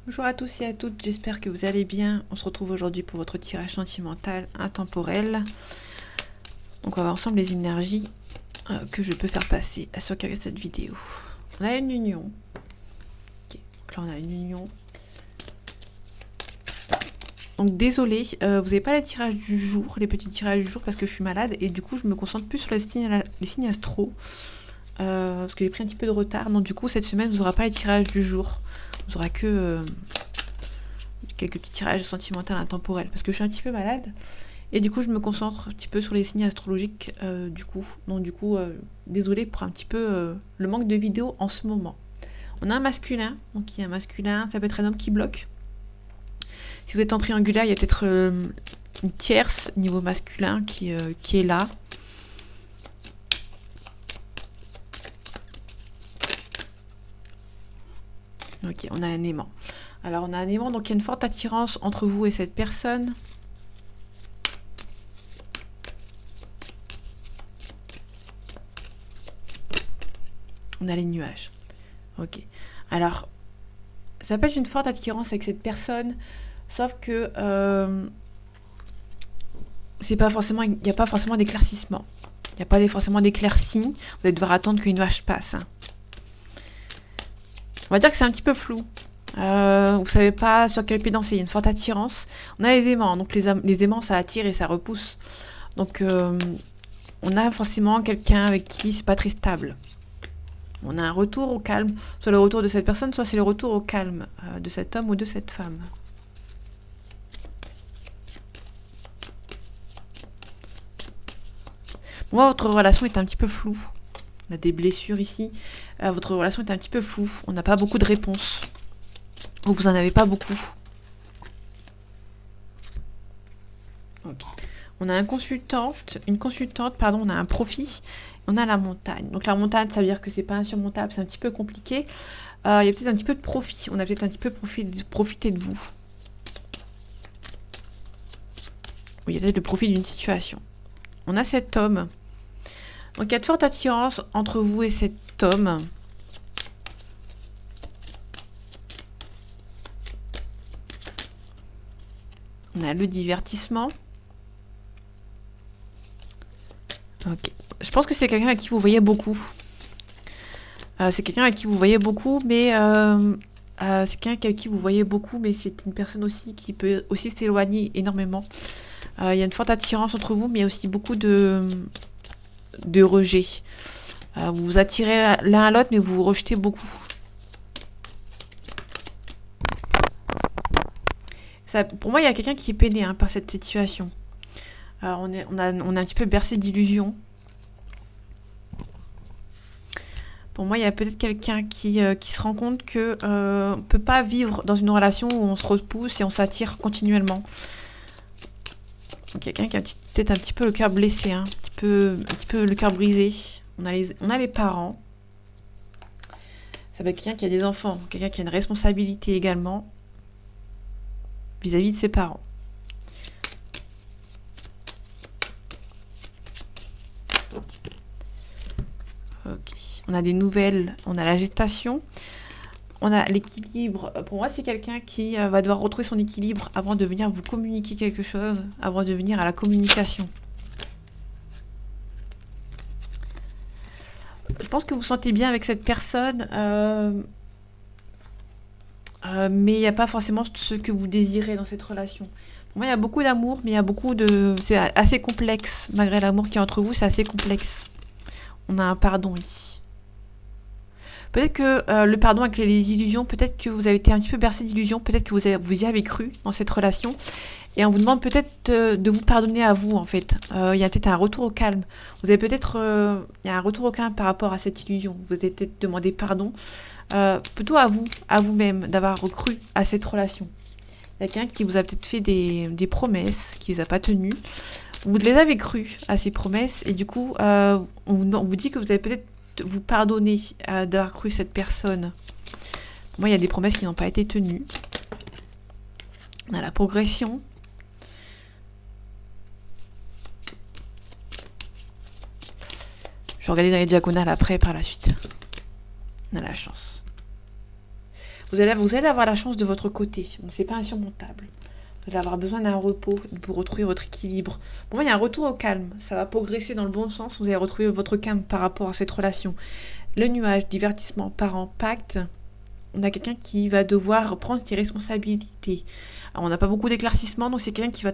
Bonjour à tous et à toutes, j'espère que vous allez bien. On se retrouve aujourd'hui pour votre tirage sentimental intemporel. Donc on va voir ensemble les énergies que je peux faire passer à ceux qui regardent cette vidéo. On a une union. Ok, là on a une union. Donc désolé, vous n'avez pas les tirages du jour, les petits tirages du jour parce que je suis malade et du coup je me concentre plus sur les signes astro. Parce que j'ai pris un petit peu de retard. Donc du coup cette semaine vous n'aurez pas les tirages du jour. Vous n'aurez que quelques petits tirages sentimentaux intemporels parce que je suis un petit peu malade. Et du coup, je me concentre un petit peu sur les signes astrologiques du coup. Donc du coup, désolé pour un petit peu le manque de vidéos en ce moment. On a un masculin, donc il y a un masculin, ça peut être un homme qui bloque. Si vous êtes en triangulaire, il y a peut-être une tierce niveau masculin qui est là. Ok, on a un aimant. Alors on a un aimant, donc il y a une forte attirance entre vous et cette personne. On a les nuages. Ok. Alors, ça peut être une forte attirance avec cette personne, sauf que c'est pas forcément, il n'y a pas forcément d'éclaircissement. Il n'y a pas forcément d'éclaircie. Vous allez devoir attendre qu'une nuage passe. On va dire que c'est un petit peu flou. Vous savez pas sur quel pied danser. Il y a une forte attirance. On a les aimants. Donc les aimants, ça attire et ça repousse. Donc on a forcément quelqu'un avec qui c'est pas très stable. On a un retour au calme. Soit le retour de cette personne, soit c'est le retour au calme de cet homme ou de cette femme. Moi, votre relation est un petit peu floue. On a des blessures ici. Votre relation est un petit peu floue. On n'a pas beaucoup de réponses. Ou vous en avez pas beaucoup. Ok. On a une consultante, pardon, on a un profit. On a la montagne. Donc la montagne, ça veut dire que c'est pas insurmontable, c'est un petit peu compliqué. Il y a peut-être un petit peu de profit. On a peut-être un petit peu profité de vous. Oui, il y a peut-être le profit d'une situation. On a cet homme. Donc il y a de fortes attirances entre vous et cet homme. On a le divertissement. Ok. Je pense que c'est quelqu'un à qui vous voyez beaucoup. C'est quelqu'un à qui vous voyez beaucoup, mais c'est quelqu'un à qui vous voyez beaucoup, mais c'est une personne aussi qui peut aussi s'éloigner énormément. Il y a une forte attirance entre vous, mais il y a aussi beaucoup de rejet. Vous vous attirez l'un à l'autre, mais vous vous rejetez beaucoup. Ça, pour moi, il y a quelqu'un qui est peiné par cette situation. On est un petit peu bercé d'illusions. Pour moi, il y a peut-être quelqu'un qui se rend compte que on peut pas vivre dans une relation où on se repousse et on s'attire continuellement. Donc, quelqu'un qui a peut-être un petit peu le cœur blessé, un petit peu le cœur brisé. On a les parents. Ça va être quelqu'un qui a des enfants, quelqu'un qui a une responsabilité également vis-à-vis de ses parents. Ok. On a des nouvelles, on a la gestation, on a l'équilibre. Pour moi, c'est quelqu'un qui va devoir retrouver son équilibre avant de venir vous communiquer quelque chose, avant de venir à la communication. Je pense que vous sentez bien avec cette personne, mais il n'y a pas forcément ce que vous désirez dans cette relation. Pour moi, il y a beaucoup d'amour, mais il y a beaucoup de... C'est assez complexe. Malgré l'amour qui est entre vous, c'est assez complexe. On a un pardon ici. Peut-être que le pardon avec les illusions, peut-être que vous avez été un petit peu bercé d'illusions, peut-être que vous y avez cru dans cette relation, et on vous demande peut-être de vous pardonner à vous, en fait. Il y a peut-être un retour au calme. Vous avez peut-être... il y a un retour au calme par rapport à cette illusion. Vous avez peut-être demandé pardon, plutôt à vous-même, d'avoir cru à cette relation. Il y a quelqu'un qui vous a peut-être fait des promesses, qui ne les a pas tenues. Vous les avez crues à ces promesses, et du coup, on vous dit que vous avez peut-être vous pardonner d'avoir cru cette personne. Pour moi, il y a des promesses qui n'ont pas été tenues. On a la progression. Je vais regarder dans les diagonales après, par la suite. On a la chance. Vous allez avoir la chance de votre côté. Bon, c'est pas insurmontable. Vous allez avoir besoin d'un repos pour retrouver votre équilibre. Pour moi, il y a un retour au calme. Ça va progresser dans le bon sens. Vous allez retrouver votre calme par rapport à cette relation. Le nuage, divertissement, parents, pacte. On a quelqu'un qui va devoir prendre ses responsabilités. Alors, on n'a pas beaucoup d'éclaircissements, donc c'est quelqu'un qui va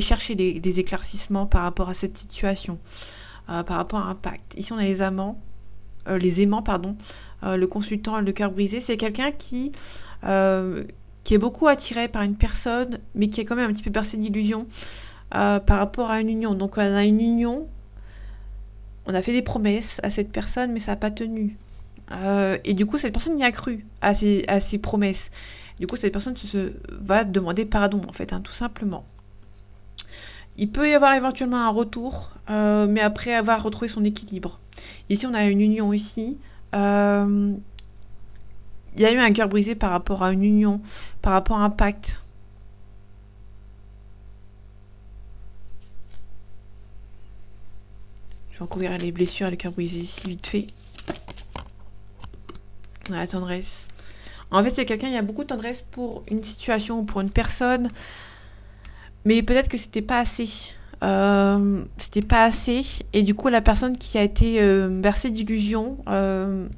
chercher des éclaircissements par rapport à cette situation, par rapport à un pacte. Ici, on a les aimants, pardon, le consultant, le cœur brisé. C'est quelqu'un qui est beaucoup attiré par une personne, mais qui est quand même un petit peu percé d'illusions par rapport à une union. Donc, on a une union, on a fait des promesses à cette personne, mais ça n'a pas tenu. Et du coup, cette personne y a cru à ses promesses. Du coup, cette personne va demander pardon, en fait, tout simplement. Il peut y avoir éventuellement un retour, mais après avoir retrouvé son équilibre. Ici, on a une union ici. Il y a eu un cœur brisé par rapport à une union, par rapport à un pacte. Je vais recouvrir les blessures et le cœur brisé ici, vite fait. On a la tendresse. En fait, c'est quelqu'un, il y a beaucoup de tendresse pour une situation ou pour une personne, mais peut-être que c'était pas assez. C'était pas assez, et du coup, la personne qui a été bercée d'illusions, il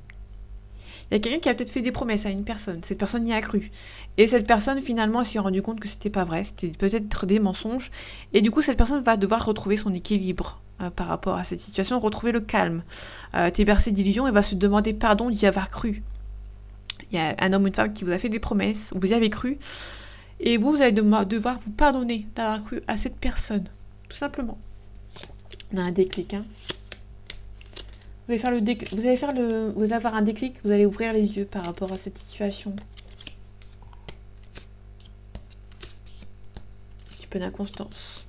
y a quelqu'un qui a peut-être fait des promesses à une personne. Cette personne y a cru. Et cette personne, finalement, s'est rendu compte que c'était pas vrai. C'était peut-être des mensonges. Et du coup, cette personne va devoir retrouver son équilibre par rapport à cette situation, retrouver le calme. T'es bercé d'illusions et va se demander pardon d'y avoir cru. Il y a un homme ou une femme qui vous a fait des promesses, vous y avez cru. Et vous allez devoir vous pardonner d'avoir cru à cette personne. Tout simplement. On a un déclic, hein. Vous allez avoir un déclic, vous allez ouvrir les yeux par rapport à cette situation. Un petit peu d'inconstance.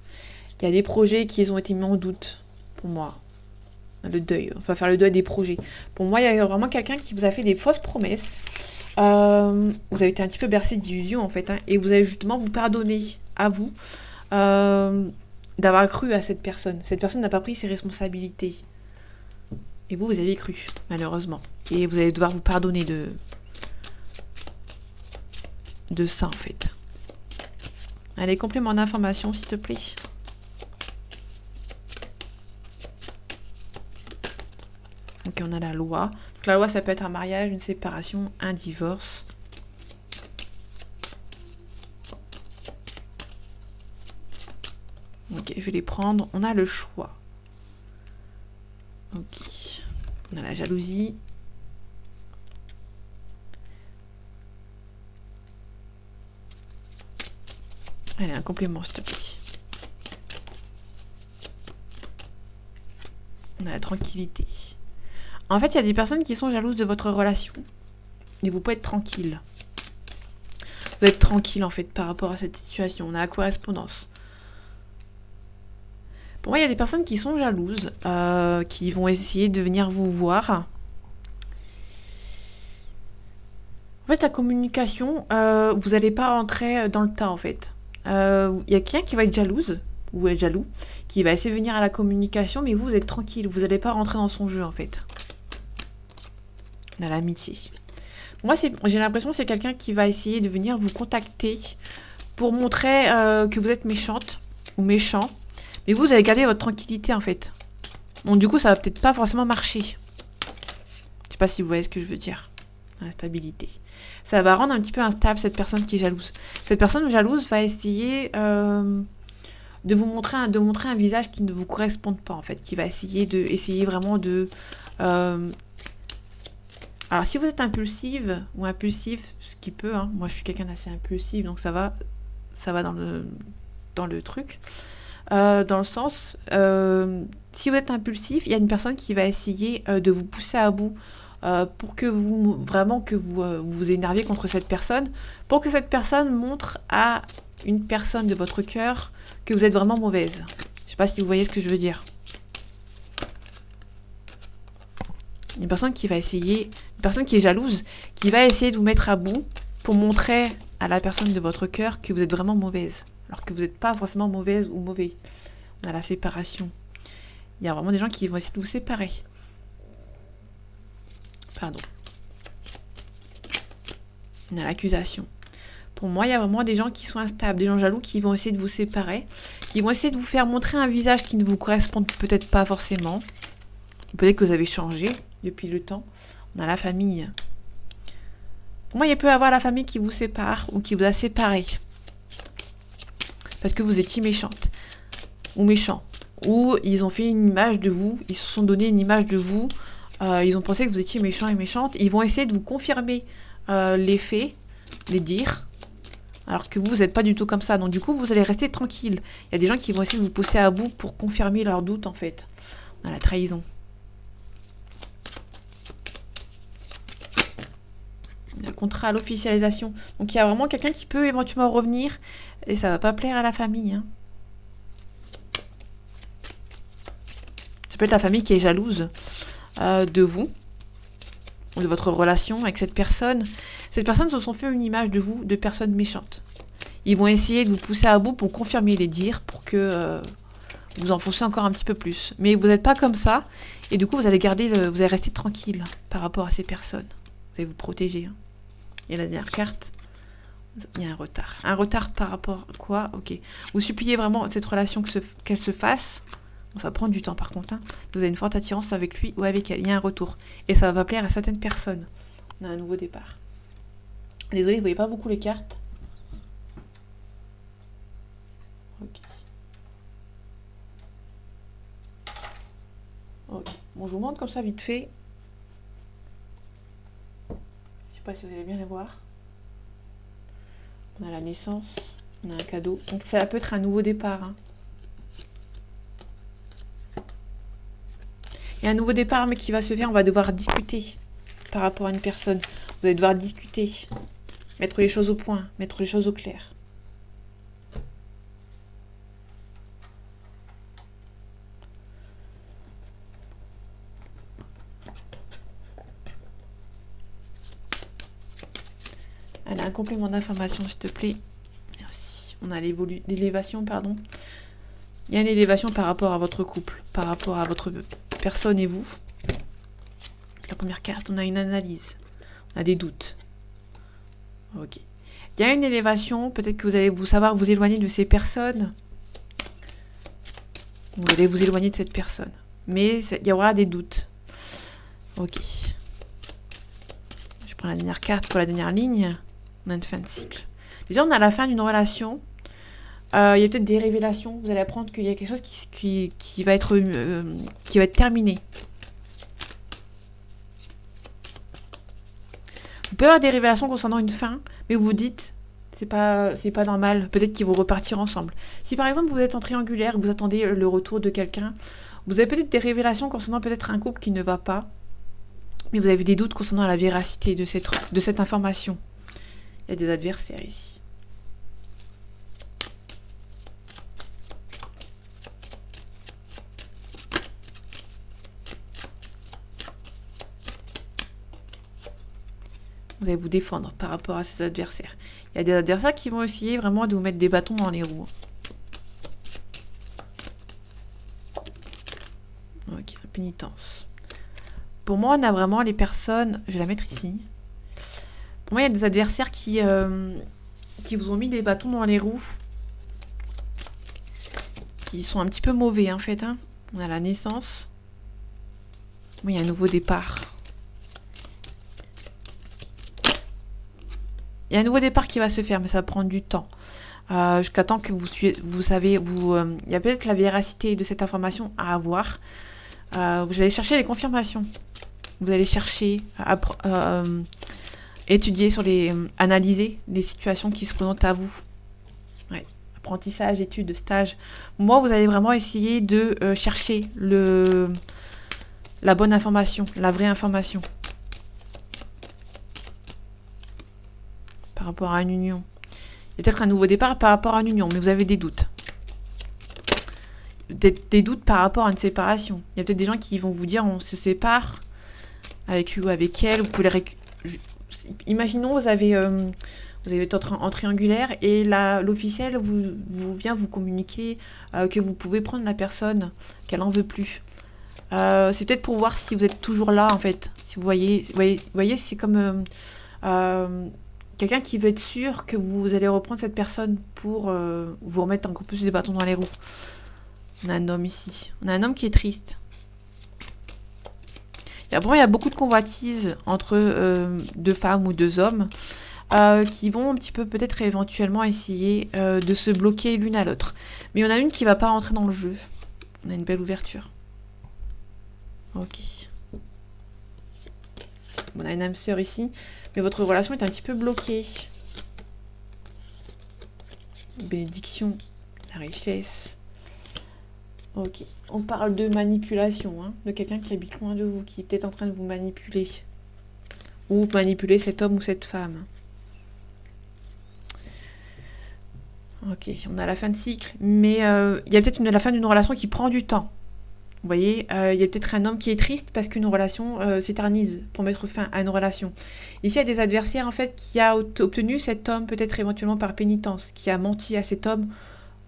Il y a des projets qui ont été mis en doute, pour moi. Le deuil, on va faire le deuil des projets. Pour moi, il y a vraiment quelqu'un qui vous a fait des fausses promesses. Vous avez été un petit peu bercé d'illusions, en fait, hein, et vous allez justement vous pardonner à vous d'avoir cru à cette personne. Cette personne n'a pas pris ses responsabilités. Et vous avez cru, malheureusement. Et vous allez devoir vous pardonner de ça, en fait. Allez, complément d'information, s'il te plaît. Ok, on a la loi. Donc, la loi, ça peut être un mariage, une séparation, un divorce. Ok, je vais les prendre. On a le choix. Ok. On a la jalousie. Allez, un complément, s'il te plaît. On a la tranquillité. En fait, il y a des personnes qui sont jalouses de votre relation. Et vous pouvez être tranquille. Vous êtes tranquille, en fait, par rapport à cette situation. On a la correspondance. Pour moi, il y a des personnes qui sont jalouses, qui vont essayer de venir vous voir. En fait, la communication, vous n'allez pas rentrer dans le tas, en fait. Il y a quelqu'un qui va être jalouse, ou être jaloux, qui va essayer de venir à la communication, mais vous êtes tranquille, vous n'allez pas rentrer dans son jeu, en fait. On a l'amitié. Moi, j'ai l'impression que c'est quelqu'un qui va essayer de venir vous contacter pour montrer que vous êtes méchante ou méchant. Mais vous allez garder votre tranquillité, en fait. Donc, du coup, ça va peut-être pas forcément marcher. Je sais pas si vous voyez ce que je veux dire. Instabilité. Ça va rendre un petit peu instable cette personne qui est jalouse. Cette personne jalouse va essayer de vous montrer un visage qui ne vous correspond pas, en fait. Qui va essayer vraiment de... Alors, si vous êtes impulsive ou impulsif, ce qui peut, hein, moi je suis quelqu'un d'assez impulsif, donc ça va dans le truc. Dans le sens, si vous êtes impulsif, il y a une personne qui va essayer de vous pousser à bout pour que vous vous énerviez contre cette personne, pour que cette personne montre à une personne de votre cœur que vous êtes vraiment mauvaise. Je sais pas si vous voyez ce que je veux dire. Une personne qui est jalouse, qui va essayer de vous mettre à bout pour montrer à la personne de votre cœur que vous êtes vraiment mauvaise. Alors que vous n'êtes pas forcément mauvaise ou mauvais. On a la séparation. Il y a vraiment des gens qui vont essayer de vous séparer. Pardon. On a l'accusation. Pour moi, il y a vraiment des gens qui sont instables, des gens jaloux qui vont essayer de vous séparer, qui vont essayer de vous faire montrer un visage qui ne vous correspond peut-être pas forcément. Peut-être que vous avez changé depuis le temps. On a la famille. Pour moi, il peut y avoir la famille qui vous sépare ou qui vous a séparé. Parce que vous étiez méchante ou méchant. Ou ils ont fait une image de vous, ils se sont donné une image de vous, ils ont pensé que vous étiez méchant et méchante. Ils vont essayer de vous confirmer les faits, les dires. Alors que vous n'êtes pas du tout comme ça. Donc du coup, vous allez rester tranquille. Il y a des gens qui vont essayer de vous pousser à bout pour confirmer leurs doutes en fait. On a la trahison. Le contrat à l'officialisation. Donc il y a vraiment quelqu'un qui peut éventuellement revenir. Et ça va pas plaire à la famille. Hein. Ça peut être la famille qui est jalouse de vous. Ou de votre relation avec cette personne. Cette personne se sont fait une image de vous, de personne méchante. Ils vont essayer de vous pousser à bout pour confirmer les dires, pour que vous enfoncez encore un petit peu plus. Mais vous n'êtes pas comme ça, et du coup vous allez vous allez rester tranquille par rapport à ces personnes. Vous allez vous protéger. Hein. Et la dernière carte, il y a un retard. Un retard par rapport à quoi? Ok. Vous suppliez vraiment cette relation qu'elle se fasse. Bon, ça prend du temps par contre. Hein. Vous avez une forte attirance avec lui ou avec elle. Il y a un retour. Et ça va plaire à certaines personnes. On a un nouveau départ. Désolée, vous ne voyez pas beaucoup les cartes. Ok. Ok. Bon, je vous montre comme ça vite fait. Je sais pas si vous allez bien les voir. On a la naissance. On a un cadeau. Donc ça peut être un nouveau départ. Hein. Il y a un nouveau départ, mais qui va se faire. On va devoir discuter par rapport à une personne. Vous allez devoir discuter. Mettre les choses au point. Mettre les choses au clair. Elle a un complément d'information, s'il te plaît. Merci. On a l'élévation, pardon. Il y a une élévation par rapport à votre couple, par rapport à votre personne et vous. La première carte, on a une analyse. On a des doutes. Ok. Il y a une élévation, peut-être que vous allez savoir vous éloigner de ces personnes. Vous allez vous éloigner de cette personne. Mais il y aura des doutes. Ok. Je prends la dernière carte pour la dernière ligne. On a une fin de cycle. Déjà, on a la fin d'une relation. Il y a peut-être des révélations. Vous allez apprendre qu'il y a quelque chose qui va être terminé. Vous pouvez avoir des révélations concernant une fin, mais vous vous dites, c'est pas normal. Peut-être qu'ils vont repartir ensemble. Si par exemple vous êtes en triangulaire, vous attendez le retour de quelqu'un, vous avez peut-être des révélations concernant peut-être un couple qui ne va pas, mais vous avez des doutes concernant la véracité de cette information. Il y a des adversaires ici. Vous allez vous défendre par rapport à ces adversaires. Il y a des adversaires qui vont essayer vraiment de vous mettre des bâtons dans les roues. Ok, la pénitence. Pour moi, on a vraiment les personnes... Je vais la mettre ici. Pour moi, il y a des adversaires qui vous ont mis des bâtons dans les roues. Qui sont un petit peu mauvais, en fait. Hein. On a la naissance. Moi, il y a un nouveau départ. Il y a un nouveau départ qui va se faire, mais ça va prendre du temps. Jusqu'à temps que vous savez, il y a peut-être la véracité de cette information à avoir. Vous allez chercher les confirmations. Vous allez chercher, étudier analyser les situations qui se présentent à vous. Ouais. Apprentissage, études, stage. Moi, vous allez vraiment essayer de chercher la bonne information, la vraie information. Par rapport à une union. Il y a peut-être un nouveau départ par rapport à une union, mais vous avez des doutes. Des doutes par rapport à une séparation. Il y a peut-être des gens qui vont vous dire on se sépare avec lui ou avec elle. Vous pouvez imaginons vous avez été en triangulaire et l'officiel vient vous communiquer que vous pouvez prendre la personne, qu'elle n'en veut plus. C'est peut-être pour voir si vous êtes toujours là en fait. Si vous voyez c'est comme quelqu'un qui veut être sûr que vous allez reprendre cette personne pour vous remettre encore plus des bâtons dans les roues. On a un homme ici. On a un homme qui est triste. Pour moi, il y a beaucoup de convoitises entre deux femmes ou deux hommes qui vont un petit peu peut-être éventuellement essayer de se bloquer l'une à l'autre. Mais on a une qui va pas rentrer dans le jeu. On a une belle ouverture. Ok. On a une âme sœur ici. Mais votre relation est un petit peu bloquée. Bénédiction, la richesse. Ok. On parle de manipulation, hein, de quelqu'un qui habite loin de vous, qui est peut-être en train de vous manipuler. Ou manipuler cet homme ou cette femme. Ok, on a la fin de cycle, mais il y a peut-être la fin d'une relation qui prend du temps. Vous voyez, il y a peut-être un homme qui est triste parce qu'une relation s'éternise pour mettre fin à une relation. Ici, il y a des adversaires en fait qui a obtenu cet homme peut-être éventuellement par pénitence, qui a menti à cet homme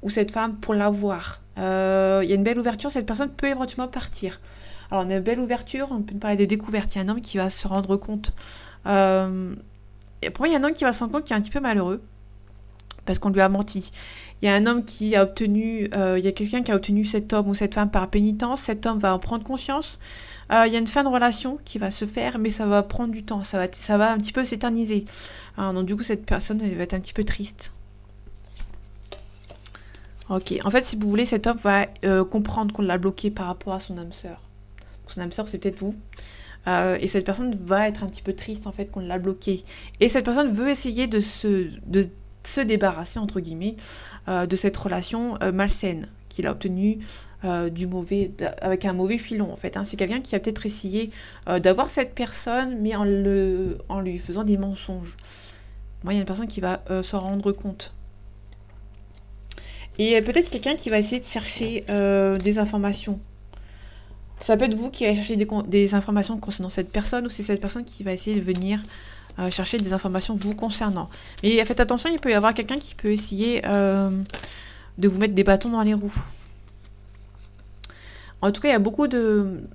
ou cette femme pour l'avoir. Il y a une belle ouverture, cette personne peut éventuellement partir. Alors on a une belle ouverture, on peut parler de découverte. Il y a un homme qui va se rendre compte. Pour moi, il y a un homme qui va se rendre compte qu'il est un petit peu malheureux parce qu'on lui a menti. Il y a un homme qui a obtenu, il y a quelqu'un qui a obtenu cet homme ou cette femme par pénitence. Cet homme va en prendre conscience. Il y a une fin de relation qui va se faire, mais ça va prendre du temps. Ça va un petit peu s'éterniser. Donc du coup, cette personne elle va être un petit peu triste. Ok. En fait, si vous voulez, cet homme va comprendre qu'on l'a bloqué par rapport à son âme sœur. Son âme sœur, c'est peut-être vous. Et cette personne va être un petit peu triste en fait qu'on l'a bloqué. Et cette personne veut essayer de se débarrasser, entre guillemets, de cette relation malsaine qu'il a obtenue avec un mauvais filon, en fait. Hein. C'est quelqu'un qui a peut-être essayé d'avoir cette personne, mais en lui faisant des mensonges. Moi, il y a une personne qui va s'en rendre compte. Et peut-être quelqu'un qui va essayer de chercher des informations. Ça peut être vous qui allez chercher des informations concernant cette personne, ou c'est cette personne qui va essayer de venir chercher des informations vous concernant. Mais faites attention, il peut y avoir quelqu'un qui peut essayer de vous mettre des bâtons dans les roues. En tout cas, il y a beaucoup de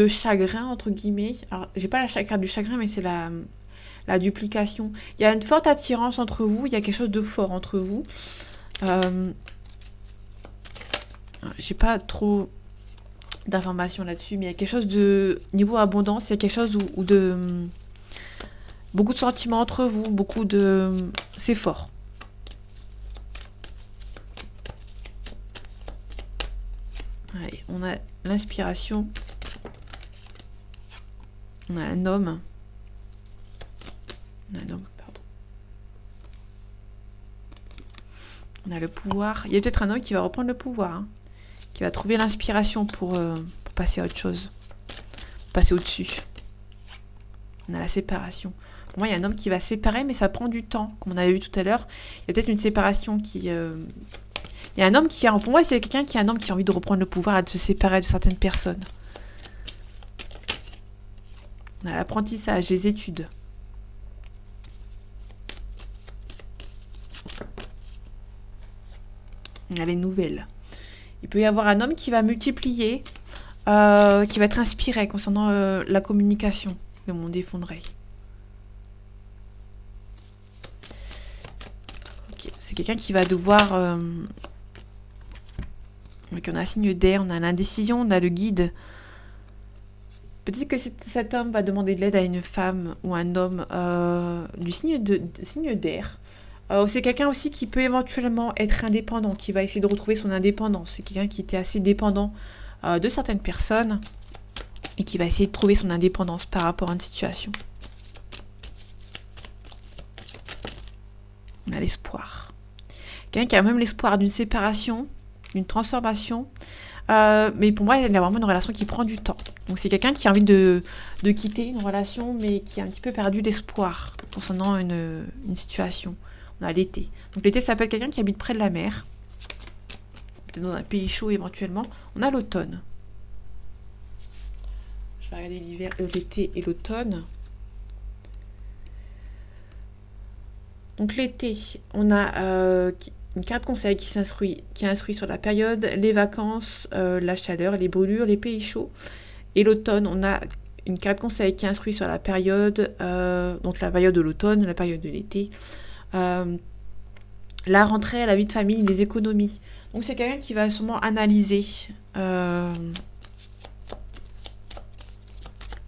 chagrin, entre guillemets. Alors, j'ai pas la carte du chagrin, mais c'est la duplication. Il y a une forte attirance entre vous, il y a quelque chose de fort entre vous. J'ai pas trop d'informations là-dessus, mais il y a quelque chose de niveau abondance, il y a quelque chose où de beaucoup de sentiments entre vous, c'est fort. Allez, on a l'inspiration. On a un homme. Pardon. On a le pouvoir. Il y a peut-être un homme qui va reprendre le pouvoir, hein, qui va trouver l'inspiration pour passer à autre chose, passer au-dessus. On a la séparation. Pour moi, il y a un homme qui va se séparer, mais ça prend du temps, comme on avait vu tout à l'heure. Il y a peut-être une séparation qui... Il y a un homme qui a... Pour moi, c'est quelqu'un qui a un homme qui a envie de reprendre le pouvoir et de se séparer de certaines personnes. On a l'apprentissage, les études. On a les nouvelles. Il peut y avoir un homme qui va multiplier, qui va être inspiré concernant la communication. Le monde effondré. Okay. C'est quelqu'un qui va devoir... Donc on a un signe d'air, on a l'indécision, on a le guide. Peut-être que cet homme va demander de l'aide à une femme ou un homme du signe d'air. C'est quelqu'un aussi qui peut éventuellement être indépendant, qui va essayer de retrouver son indépendance. C'est quelqu'un qui était assez dépendant de certaines personnes et qui va essayer de trouver son indépendance par rapport à une situation. On a l'espoir. Quelqu'un qui a même l'espoir d'une séparation, d'une transformation. Mais pour moi, il y a vraiment une relation qui prend du temps. Donc c'est quelqu'un qui a envie de quitter une relation, mais qui a un petit peu perdu d'espoir concernant une situation. On a l'été. Donc l'été, ça peut être quelqu'un qui habite près de la mer. Peut-être dans un pays chaud éventuellement. On a l'automne. Je vais regarder l'été et l'automne. Donc l'été, on a une carte conseil qui instruit sur la période, les vacances, la chaleur, les brûlures, les pays chauds. Et l'automne, on a une carte conseil qui instruit sur la période, donc la période de l'automne, la période de l'été, la rentrée, la vie de famille, les économies. Donc c'est quelqu'un qui va sûrement analyser par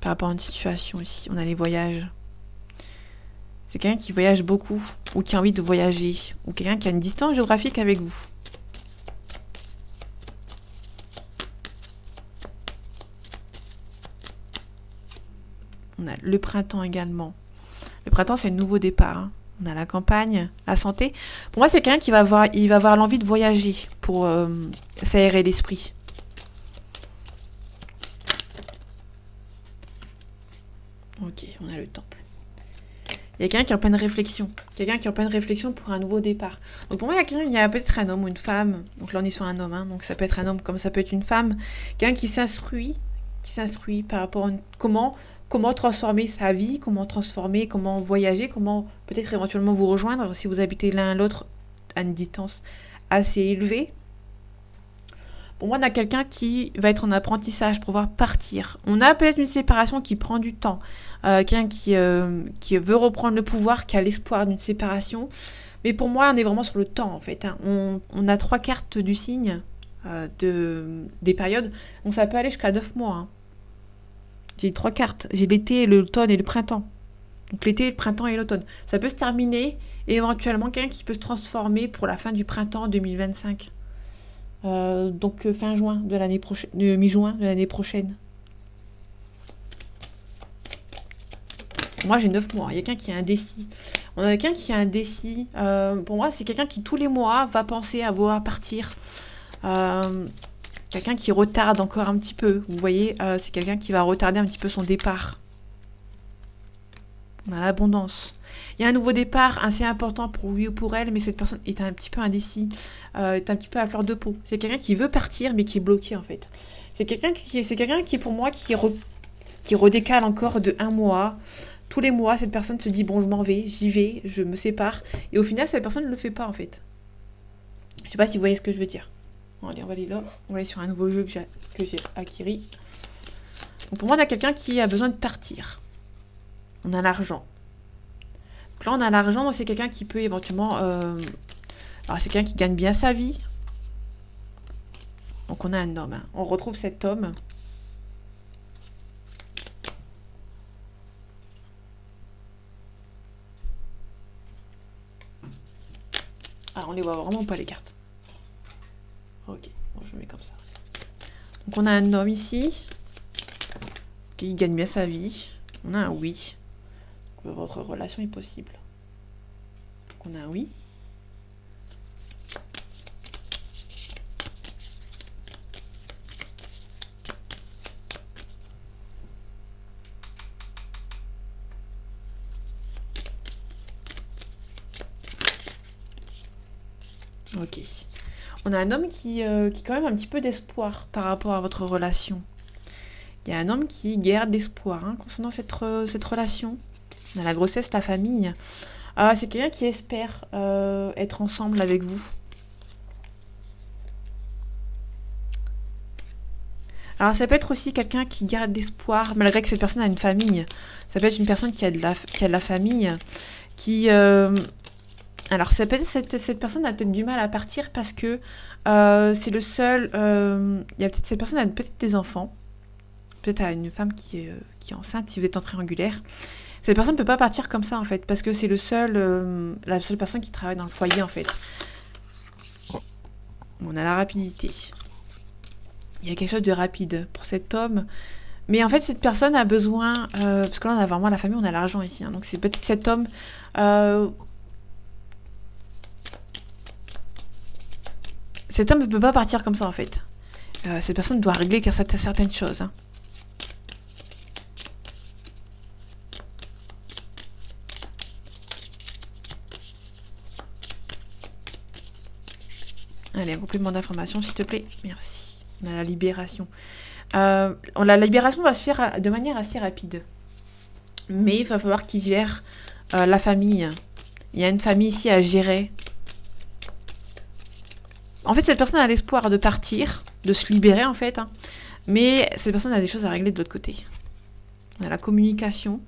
rapport à une situation ici. On a les voyages. C'est quelqu'un qui voyage beaucoup ou qui a envie de voyager ou quelqu'un qui a une distance géographique avec vous. On a le printemps également. Le printemps, c'est le nouveau départ. Hein. On a la campagne, la santé. Pour moi, c'est quelqu'un qui va avoir l'envie de voyager pour s'aérer l'esprit. Ok, on a le temple. Il y a quelqu'un qui est en pleine réflexion. Quelqu'un qui est en pleine réflexion pour un nouveau départ. Donc pour moi, il y a peut-être un homme ou une femme. Donc là, on est sur un homme. Hein. Donc ça peut être un homme comme ça peut être une femme. Quelqu'un qui s'instruit par rapport à comment transformer sa vie, comment voyager, comment peut-être éventuellement vous rejoindre si vous habitez l'un à l'autre à une distance assez élevée. Pour moi, on a quelqu'un qui va être en apprentissage pour pouvoir partir. On a peut-être une séparation qui prend du temps. Quelqu'un qui veut reprendre le pouvoir, qui a l'espoir d'une séparation. Mais pour moi, on est vraiment sur le temps, en fait. Hein. On a 3 cartes du signe des périodes. Donc ça peut aller jusqu'à 9 mois. Hein. J'ai 3 cartes. J'ai l'été, l'automne et le printemps. Donc l'été, le printemps et l'automne. Ça peut se terminer et éventuellement quelqu'un qui peut se transformer pour la fin du printemps 2025. Donc fin juin de l'année prochaine, mi-juin de l'année prochaine. Moi j'ai 9 mois, il y a quelqu'un qui est indécis. On a quelqu'un qui est indécis. Pour moi c'est quelqu'un qui tous les mois va penser à vouloir partir. Quelqu'un qui retarde encore un petit peu. Vous voyez, c'est quelqu'un qui va retarder un petit peu son départ. On a l'abondance. Il y a un nouveau départ assez important pour lui ou pour elle, mais cette personne est un petit peu indécis, est un petit peu à fleur de peau. C'est quelqu'un qui veut partir, mais qui est bloqué en fait. C'est quelqu'un qui pour moi, qui redécale encore de 1 mois. Tous les mois, cette personne se dit, bon, je m'en vais, j'y vais, je me sépare. Et au final, cette personne ne le fait pas en fait. Je sais pas si vous voyez ce que je veux dire. Bon, allez, on va aller là. On va aller sur un nouveau jeu que j'ai acquis. Donc pour moi, on a quelqu'un qui a besoin de partir. On a l'argent. Donc là, on a l'argent, donc c'est quelqu'un qui peut éventuellement... Alors, c'est quelqu'un qui gagne bien sa vie. Donc, on a un homme. Hein. On retrouve cet homme. Ah, on les voit vraiment pas, les cartes. Ok, bon, je le mets comme ça. Donc, on a un homme ici. Qui gagne bien sa vie. On a un oui. Donc, votre relation est possible. Donc, on a un oui. Ok. On a un homme qui quand même un petit peu d'espoir par rapport à votre relation. Il y a un homme qui garde l'espoir hein, concernant cette relation. On a la grossesse, la famille. C'est quelqu'un qui espère être ensemble avec vous. Alors ça peut être aussi quelqu'un qui garde l'espoir malgré que cette personne a une famille. Ça peut être une personne qui a de la famille, qui... Alors ça peut être cette personne a peut-être du mal à partir parce que c'est le seul... il y a peut-être cette personne a peut-être des enfants. Peut-être à une femme qui est enceinte si vous êtes en triangulaire. Cette personne ne peut pas partir comme ça en fait parce que c'est la seule personne qui travaille dans le foyer en fait. On a la rapidité. Il y a quelque chose de rapide pour cet homme. Mais en fait cette personne a besoin... parce que là on a vraiment la famille, on a l'argent ici. Hein, donc c'est peut-être cet homme... cet homme ne peut pas partir comme ça en fait. Cette personne doit régler certaines choses. Hein. Allez, un complément d'information, s'il te plaît. Merci. On a la libération. La libération va se faire de manière assez rapide. Mais il va falloir qu'il gère la famille. Il y a une famille ici à gérer. En fait, cette personne a l'espoir de partir, de se libérer en fait. Hein, mais cette personne a des choses à régler de l'autre côté. On a la communication.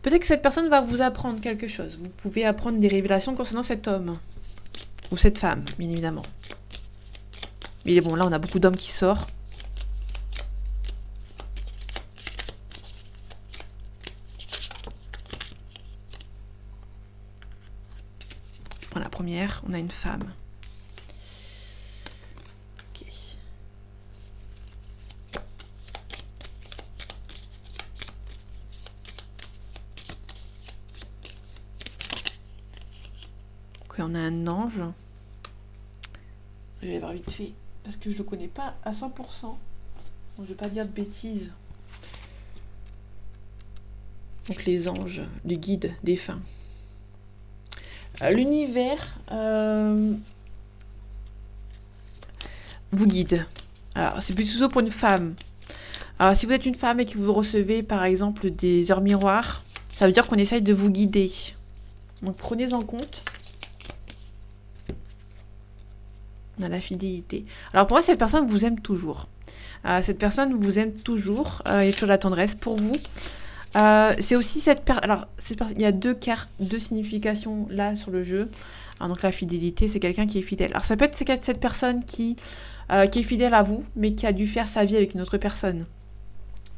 Peut-être que cette personne va vous apprendre quelque chose. Vous pouvez apprendre des révélations concernant cet homme. Ou cette femme, bien évidemment. Mais bon, là, on a beaucoup d'hommes qui sortent. Pour la première, on a une femme. Ok. Ok, on a un ange. Je vais voir vite fait, parce que je ne le connais pas à 100%. Donc, je ne vais pas dire de bêtises. Donc les anges, les guides défunts. L'univers vous guide. Alors, c'est plutôt pour une femme. Alors, si vous êtes une femme et que vous recevez, par exemple, des heures miroirs, ça veut dire qu'on essaye de vous guider. Donc, prenez en compte. On a la fidélité. Alors, pour moi, cette personne vous aime toujours. Cette personne vous aime toujours. Il y a toujours la tendresse pour vous. C'est aussi cette personne. Alors, il y a deux cartes, deux significations là sur le jeu. Alors, donc, la fidélité, c'est quelqu'un qui est fidèle. Alors, ça peut être cette personne qui est fidèle à vous, mais qui a dû faire sa vie avec une autre personne.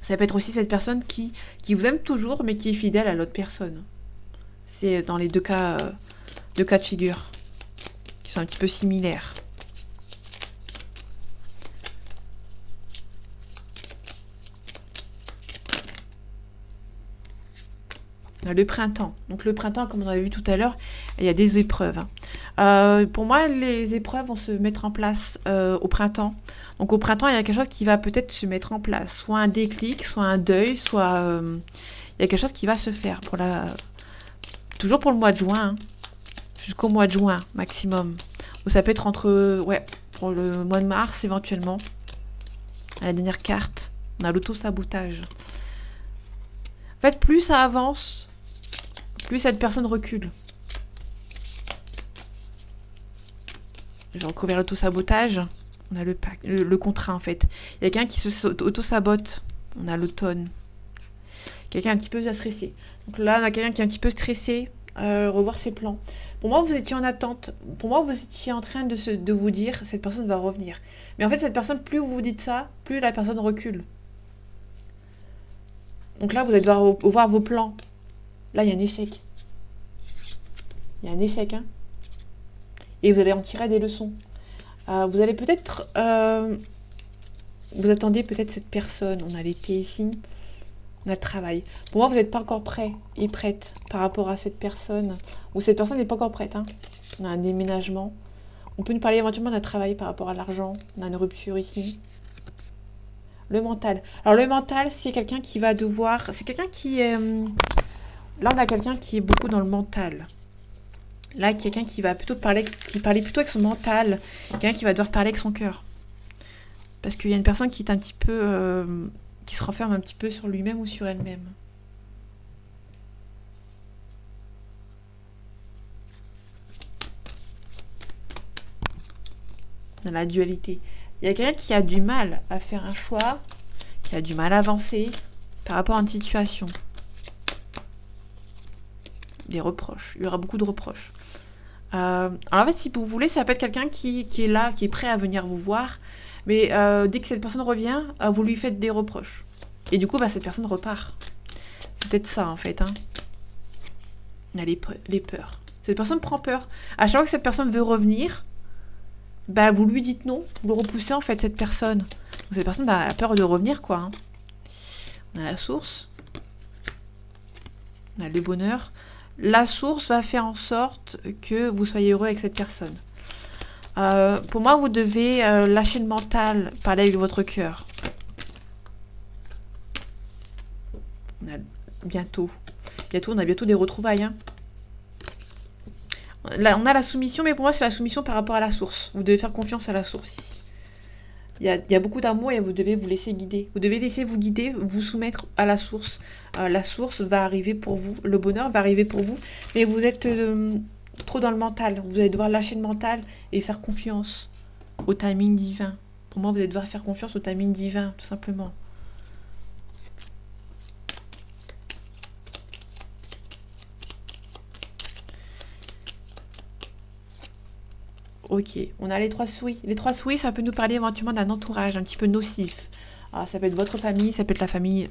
Ça peut être aussi cette personne qui vous aime toujours, mais qui est fidèle à l'autre personne. C'est dans les deux cas de figure, qui sont un petit peu similaires. Le printemps. Donc le printemps, comme on avait vu tout à l'heure, il y a des épreuves. Pour moi, les épreuves vont se mettre en place au printemps. Donc au printemps, il y a quelque chose qui va peut-être se mettre en place. Soit un déclic, soit un deuil, soit... il y a quelque chose qui va se faire. Toujours pour le mois de juin. Hein. Jusqu'au mois de juin, maximum. Ou ça peut être entre... ouais, pour le mois de mars, éventuellement. À la dernière carte, on a l'auto-sabotage. En fait, plus ça avance... plus cette personne recule. Je vais recouvrir l'auto-sabotage. On a le contrat, en fait. Il y a quelqu'un qui auto-sabote. On a l'automne. Quelqu'un un petit peu stressé. Donc là, on a quelqu'un qui est un petit peu stressé. Revoir ses plans. Pour moi, vous étiez en attente. Pour moi, vous étiez en train de vous dire, cette personne va revenir. Mais en fait, cette personne, plus vous vous dites ça, plus la personne recule. Donc là, vous allez devoir voir vos plans. Là, il y a un échec. Il y a un échec, hein. Et vous allez en tirer des leçons. Vous allez peut-être... vous attendez peut-être cette personne. On a l'été ici. On a le travail. Pour moi, vous n'êtes pas encore prêt et prête par rapport à cette personne. Ou cette personne n'est pas encore prête. Hein. On a un déménagement. On peut nous parler éventuellement d'un travail par rapport à l'argent. On a une rupture ici. Le mental. Alors le mental, c'est quelqu'un qui va devoir... C'est quelqu'un qui est... Là, on a quelqu'un qui est beaucoup dans le mental. Là, quelqu'un qui va plutôt parler plutôt avec son mental. Quelqu'un qui va devoir parler avec son cœur. Parce qu'il y a une personne qui est un petit peu... qui se renferme un petit peu sur lui-même ou sur elle-même. Dans la dualité. Il y a quelqu'un qui a du mal à faire un choix, qui a du mal à avancer par rapport à une situation. Des reproches. Il y aura beaucoup de reproches. Alors en fait, si vous voulez, ça peut être quelqu'un qui est là, qui est prêt à venir vous voir, mais dès que cette personne revient, vous lui faites des reproches. Et du coup, cette personne repart. C'est peut-être ça, en fait. Hein. On a les peurs. Cette personne prend peur. À chaque fois que cette personne veut revenir, vous lui dites non. Vous le repoussez, en fait, cette personne. Donc, cette personne a peur de revenir, quoi. Hein. On a la source. On a le bonheur. La source va faire en sorte que vous soyez heureux avec cette personne. Pour moi, vous devez lâcher le mental, parler avec votre cœur. On a bientôt, on a bientôt des retrouvailles. Hein. Là, on a la soumission, mais pour moi, c'est la soumission par rapport à la source. Vous devez faire confiance à la source ici. Il y a beaucoup d'amour et vous devez vous laisser guider. Vous devez laisser vous guider, vous soumettre à la source. La source va arriver pour vous, le bonheur va arriver pour vous, mais vous êtes trop dans le mental. Vous allez devoir lâcher le mental et faire confiance au timing divin. Pour moi, vous allez devoir faire confiance au timing divin, tout simplement. Ok, on a les 3 souris. Les 3 souris, ça peut nous parler éventuellement d'un entourage un petit peu nocif. Alors, ça peut être votre famille, ça peut être la famille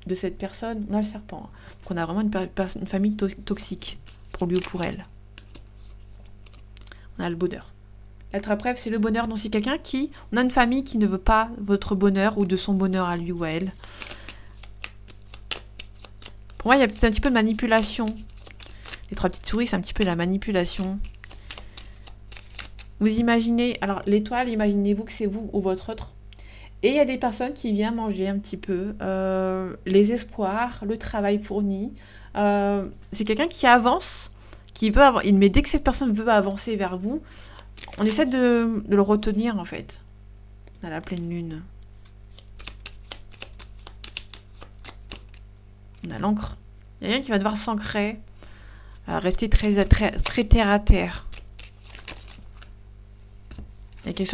de cette personne. On a le serpent. Donc, on a vraiment une famille toxique pour lui ou pour elle. On a le bonheur. Lettre à bref, c'est le bonheur. Donc, c'est quelqu'un qui... On a une famille qui ne veut pas votre bonheur ou de son bonheur à lui ou à elle. Pour moi, il y a peut-être un petit peu de manipulation. Les 3 petites souris, c'est un petit peu de la manipulation. Vous imaginez, alors l'étoile, imaginez-vous que c'est vous ou votre autre. Et il y a des personnes qui viennent manger un petit peu les espoirs, le travail fourni. C'est quelqu'un qui avance, qui veut avancer. Mais dès que cette personne veut avancer vers vous, on essaie de le retenir en fait. On a la pleine lune. On a l'encre. Il y a quelqu'un qui va devoir s'ancrer, rester très terre à terre. Il y a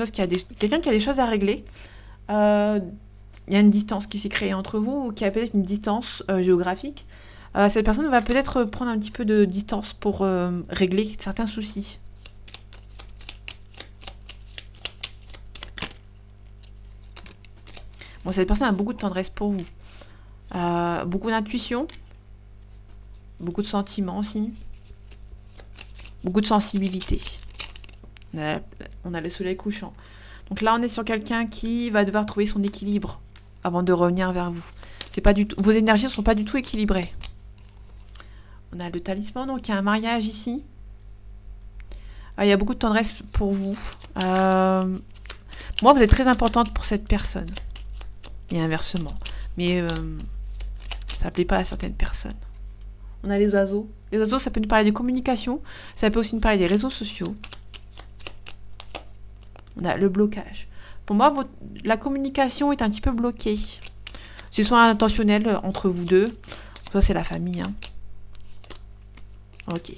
quelqu'un qui a des choses à régler. Il y a une distance qui s'est créée entre vous, ou qui a peut-être une distance géographique. Cette personne va peut-être prendre un petit peu de distance pour régler certains soucis. Bon, cette personne a beaucoup de tendresse pour vous. Beaucoup d'intuition. Beaucoup de sentiments aussi. Beaucoup de sensibilité. On a le soleil couchant. Donc là, on est sur quelqu'un qui va devoir trouver son équilibre avant de revenir vers vous. C'est pas du tout, vos énergies ne sont pas du tout équilibrées. On a le talisman, donc il y a un mariage ici. Il y a beaucoup de tendresse pour vous. Moi, vous êtes très importante pour cette personne. Et inversement. Mais ça ne plaît pas à certaines personnes. On a les oiseaux. Les oiseaux, ça peut nous parler de communication. Ça peut aussi nous parler des réseaux sociaux. On a le blocage. Pour moi, la communication est un petit peu bloquée. C'est soit intentionnel entre vous deux, soit c'est la famille. Hein. Ok.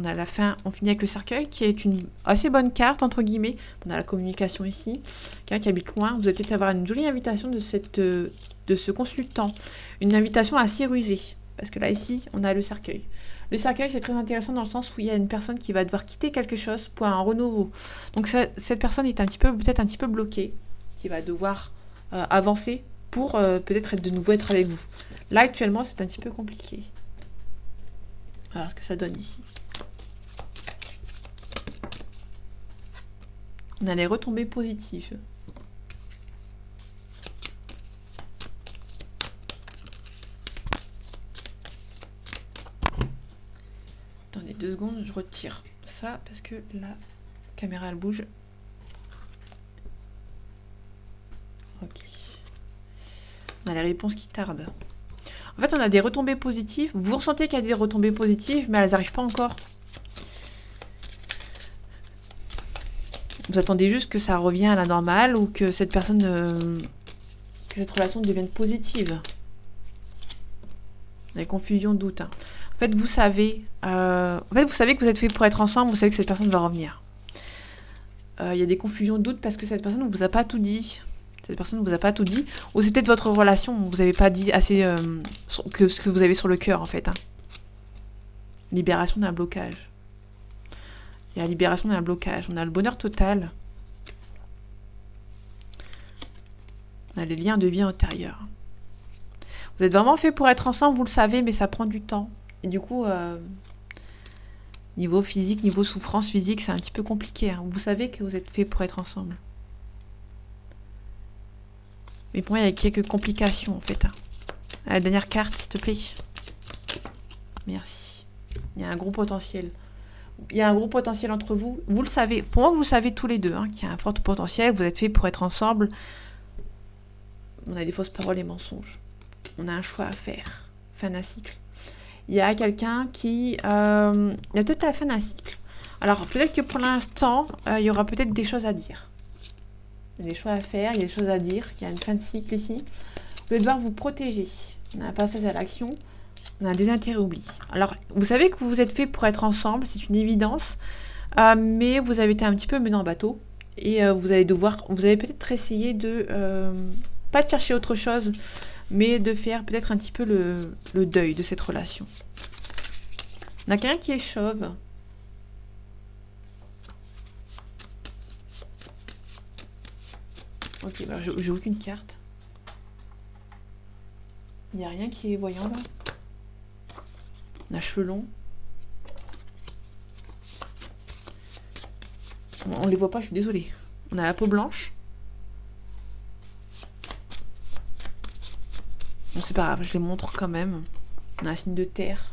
On a la fin, on finit avec le cercueil, qui est une assez bonne carte, entre guillemets. On a la communication ici. Quelqu'un qui habite loin. Vous allez peut-être avoir une jolie invitation de ce consultant. Une invitation assez rusée. Parce que là, ici, on a le cercueil. Le cercueil, c'est très intéressant dans le sens où il y a une personne qui va devoir quitter quelque chose pour un renouveau. Donc cette personne est peut-être un petit peu bloquée, qui va devoir avancer pour peut-être de nouveau être avec vous. Là, actuellement, c'est un petit peu compliqué. Alors, ce que ça donne ici. On a les retombées positives. Attendez 2 secondes, je retire ça parce que la caméra elle bouge. Ok. On a les réponses qui tardent. En fait, on a des retombées positives. Vous ressentez qu'il y a des retombées positives, mais elles n'arrivent pas encore. Vous attendez juste que ça revienne à la normale ou que cette personne, que cette relation devienne positive. Des confusions, doutes. Hein. En fait, vous savez que vous êtes fait pour être ensemble. Vous savez que cette personne va revenir. Il y a des confusions, doutes parce que cette personne ne vous a pas tout dit. Cette personne ne vous a pas tout dit. Ou c'est peut-être votre relation. Vous n'avez pas dit assez que ce que vous avez sur le cœur, en fait. Hein. Libération d'un blocage. Il y a la libération d'un blocage. On a le bonheur total. On a les liens de vie antérieurs. Vous êtes vraiment fait pour être ensemble, vous le savez, mais ça prend du temps. Et du coup, niveau physique, niveau souffrance physique, c'est un petit peu compliqué. Hein. Vous savez que vous êtes fait pour être ensemble. Mais pour moi, il y a quelques complications, en fait. Hein. La dernière carte, s'il te plaît. Merci. Il y a un gros potentiel. Il y a un gros potentiel entre vous. Vous le savez. Pour moi, vous le savez tous les deux, hein, qu'il y a un fort potentiel. Vous êtes fait pour être ensemble. On a des fausses paroles et mensonges. On a un choix à faire. Fin d'un cycle. Il y a quelqu'un qui... il y a peut-être la fin d'un cycle. Alors, peut-être que pour l'instant, il y aura peut-être des choses à dire. Il y a des choix à faire, il y a des choses à dire. Il y a une fin de cycle ici. Vous allez devoir vous protéger. On a un passage à l'action. On a un désintérêt oubli. Alors, vous savez que vous êtes fait pour être ensemble, c'est une évidence. Mais vous avez été un petit peu mené en bateau. Et vous allez peut-être essayer de... pas de chercher autre chose, mais de faire peut-être un petit peu le deuil de cette relation. On a quelqu'un qui est chauve. Ok, bah j'ai aucune carte. Il n'y a rien qui est voyant là. On a cheveux longs. On les voit pas, je suis désolée. On a la peau blanche. Bon, c'est pas grave, je les montre quand même. On a un signe de terre.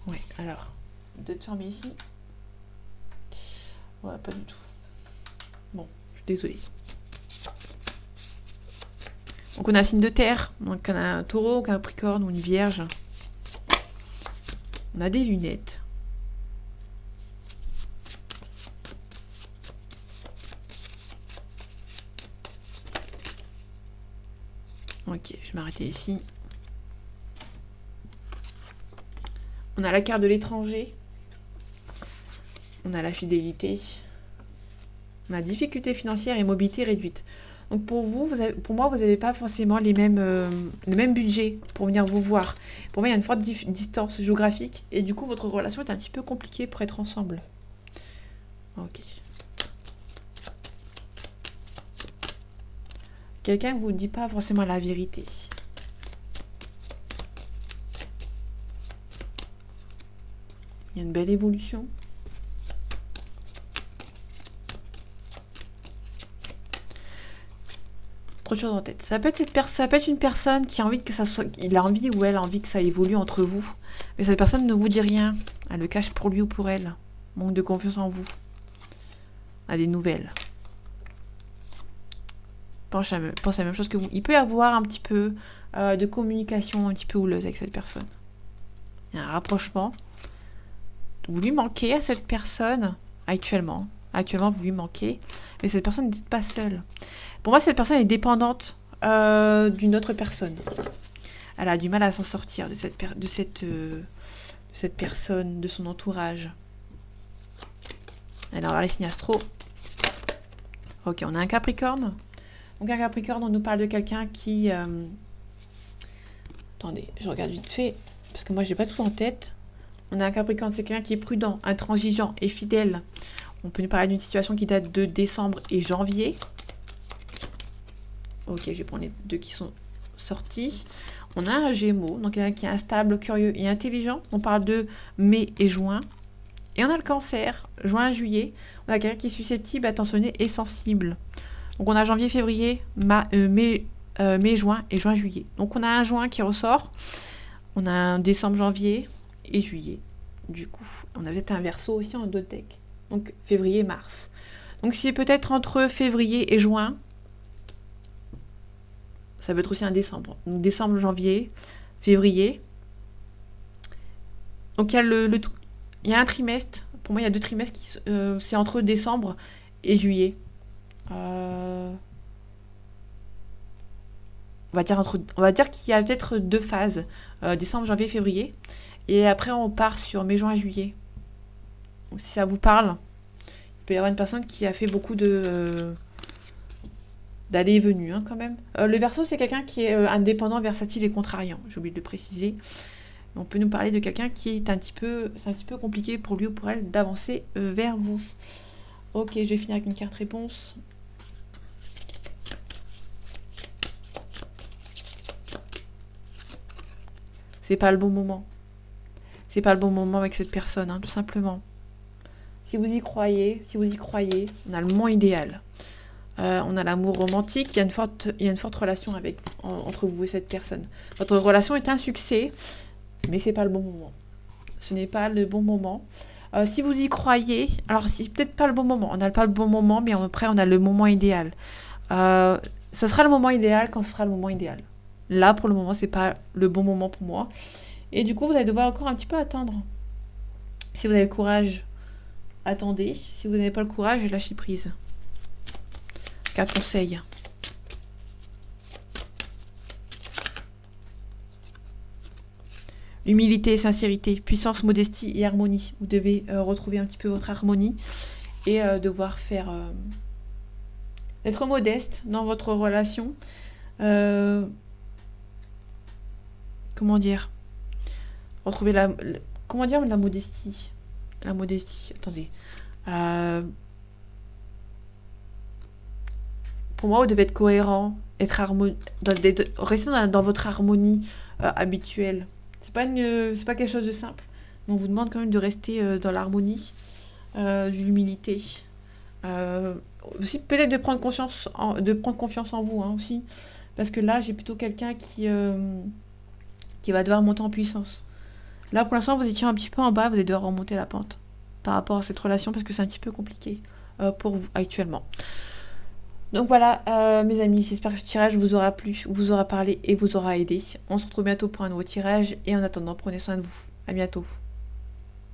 Ouais, alors, peut-être fermer ici. Ouais, pas du tout. Bon, je suis désolée. Donc on a un signe de terre. Donc on a un taureau, un capricorne ou une vierge. On a des lunettes. Ok, je vais m'arrêter ici. On a la carte de l'étranger. On a la fidélité. On a difficulté financière et mobilité réduite. Donc pour vous, pour moi, vous n'avez pas forcément le même budget pour venir vous voir. Pour moi, il y a une forte distance géographique et du coup, votre relation est un petit peu compliquée pour être ensemble. Ok. Quelqu'un ne vous dit pas forcément la vérité. Il y a une belle évolution. Trop de choses en tête. Ça peut être une personne qui a envie que ça soit, il a envie ou elle a envie que ça évolue entre vous, mais cette personne ne vous dit rien. Elle le cache pour lui ou pour elle. Manque de confiance en vous. A des nouvelles. Pense à la même chose que vous. Il peut y avoir un petit peu de communication un petit peu houleuse avec cette personne. Il y a un rapprochement. Vous lui manquez à cette personne actuellement. Actuellement, vous lui manquez, mais cette personne n'est pas seule. Pour moi, cette personne est dépendante d'une autre personne. Elle a du mal à s'en sortir de cette personne, de son entourage. Alors, on va voir les signes astro. Ok, on a un Capricorne. Donc, un Capricorne, on nous parle de quelqu'un qui... Attendez, je regarde vite fait, parce que moi, j'ai pas tout en tête. On a un Capricorne, c'est quelqu'un qui est prudent, intransigeant et fidèle. On peut nous parler d'une situation qui date de décembre et janvier. Ok, je vais prendre les deux qui sont sortis. On a un Gémeaux, donc quelqu'un qui est instable, curieux et intelligent. On parle de mai et juin. Et on a le Cancer, juin, juillet. On a quelqu'un qui est susceptible, attentionné et sensible. Donc on a janvier, février, mai, juin et juin, juillet. Donc on a un juin qui ressort. On a un décembre, janvier et juillet. Du coup, on a peut-être un Verseau aussi en d'autres decks. Donc février, mars. Donc c'est peut-être entre février et juin. Ça peut être aussi un décembre. Donc décembre, janvier, février. Donc il y a il y a un trimestre. Pour moi, il y a 2 trimestres qui c'est entre décembre et juillet. On va dire qu'il y a peut-être 2 phases. Décembre, janvier, février. Et après, on part sur mai, juin, juillet. Donc, si ça vous parle, il peut y avoir une personne qui a fait beaucoup d'aller et venue, hein, quand même. Le Verseau, c'est quelqu'un qui est indépendant, versatile et contrariant. J'ai oublié de le préciser. On peut nous parler de quelqu'un qui est c'est un petit peu compliqué pour lui ou pour elle d'avancer vers vous. Ok, je vais finir avec une carte réponse. C'est pas le bon moment. C'est pas le bon moment avec cette personne, hein, tout simplement. Si vous y croyez, on a le moment idéal. On a l'amour romantique, il y a une forte relation entre vous et cette personne. Votre relation est un succès, mais c'est pas le bon moment. Ce n'est pas le bon moment. Si vous y croyez, alors c'est peut-être pas le bon moment. On n'a pas le bon moment, mais après on a le moment idéal. Ça sera le moment idéal quand ce sera le moment idéal. Là, pour le moment, c'est pas le bon moment pour moi. Et du coup, vous allez devoir encore un petit peu attendre. Si vous avez le courage, attendez. Si vous n'avez pas le courage, lâchez prise. Carte conseil. Humilité, sincérité, puissance, modestie et harmonie. Vous devez retrouver un petit peu votre harmonie et devoir faire... être modeste dans votre relation. Comment dire ? Retrouver comment dire la modestie ? La modestie, attendez. Euh, pour moi, vous devez être cohérent, être rester dans votre harmonie habituelle. C'est pas quelque chose de simple. Mais on vous demande quand même de rester dans l'harmonie, de l'humilité. Euh, Aussi peut-être de prendre confiance en vous hein, aussi. Parce que là, j'ai plutôt quelqu'un qui va devoir monter en puissance. Là, pour l'instant, vous étiez un petit peu en bas, vous allez devoir remonter la pente par rapport à cette relation parce que c'est un petit peu compliqué pour vous actuellement. Donc voilà, mes amis, j'espère que ce tirage vous aura plu, vous aura parlé et vous aura aidé. On se retrouve bientôt pour un nouveau tirage et en attendant, prenez soin de vous. À bientôt.